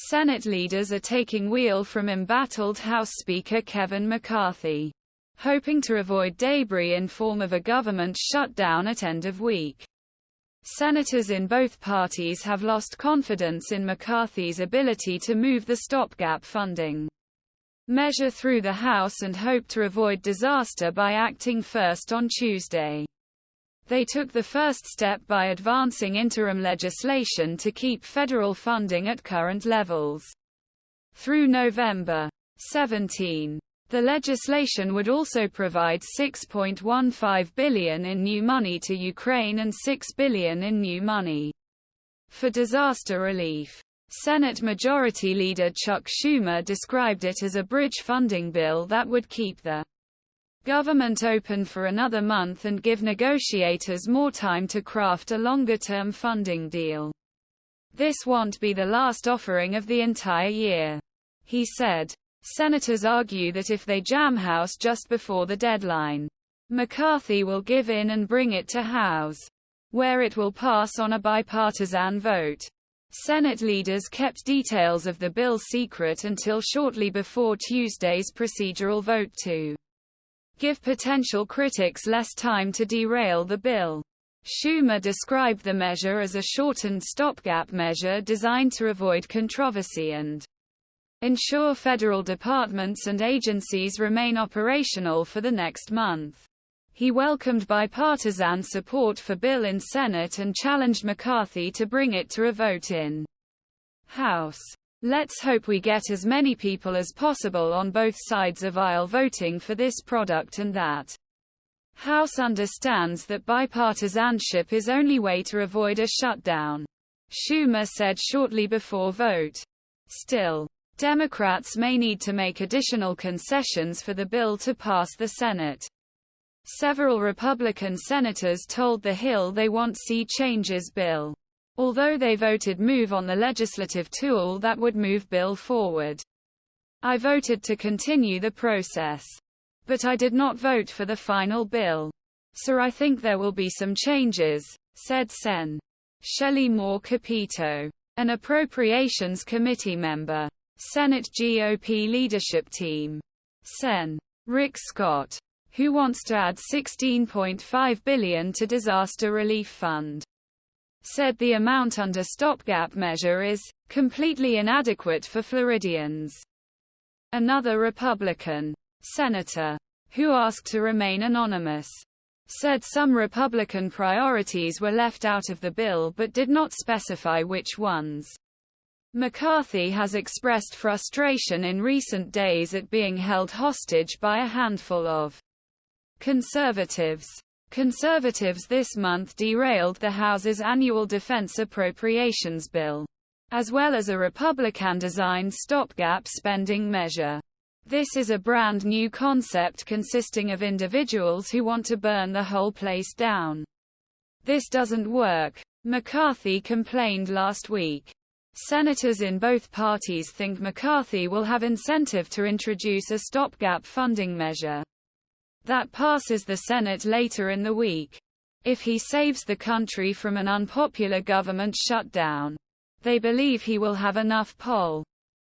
Senate leaders are taking wheel from embattled House Speaker Kevin McCarthy, hoping to avoid debris in form of a government shutdown at end of week. Senators in both parties have lost confidence in McCarthy's ability to move the stopgap funding measure through the House and hope to avoid disaster by acting first on Tuesday. They took the first step by advancing interim legislation to keep federal funding at current levels through November 17. The legislation would also provide $6.15 billion in new money to Ukraine and $6 billion in new money for disaster relief. Senate Majority Leader Chuck Schumer described it as a bridge funding bill that would keep the government open for another month and give negotiators more time to craft a longer-term funding deal. This won't be the last offering of the entire year, he said. Senators argue that if they jam House just before the deadline, McCarthy will give in and bring it to House, where it will pass on a bipartisan vote. Senate leaders kept details of the bill secret until shortly before Tuesday's procedural vote to give potential critics less time to derail the bill. Schumer described the measure as a shortened stopgap measure designed to avoid controversy and ensure federal departments and agencies remain operational for the next month. He welcomed bipartisan support for bill in Senate and challenged McCarthy to bring it to a vote in House. "Let's hope we get as many people as possible on both sides of aisle voting for this product and that House understands that bipartisanship is only way to avoid a shutdown," Schumer said shortly before vote. Still, Democrats may need to make additional concessions for the bill to pass the Senate. Several Republican senators told The Hill they want sea changes bill, although they voted move on the legislative tool that would move bill forward. "I voted to continue the process, but I did not vote for the final bill. So I think there will be some changes," said Sen. Shelley Moore Capito, an Appropriations Committee member, Senate GOP leadership team. Sen. Rick Scott, who wants to add $16.5 billion to disaster relief fund, said the amount under stopgap measure is completely inadequate for Floridians. Another Republican senator, who asked to remain anonymous, said some Republican priorities were left out of the bill but did not specify which ones. McCarthy has expressed frustration in recent days at being held hostage by a handful of conservatives. Conservatives this month derailed the House's annual defense appropriations bill, as well as a Republican-designed stopgap spending measure. This is a brand new concept consisting of individuals who want to burn the whole place down. "This doesn't work," McCarthy complained last week. Senators in both parties think McCarthy will have incentive to introduce a stopgap funding measure that passes the Senate later in the week. If he saves the country from an unpopular government shutdown, they believe he will have enough poll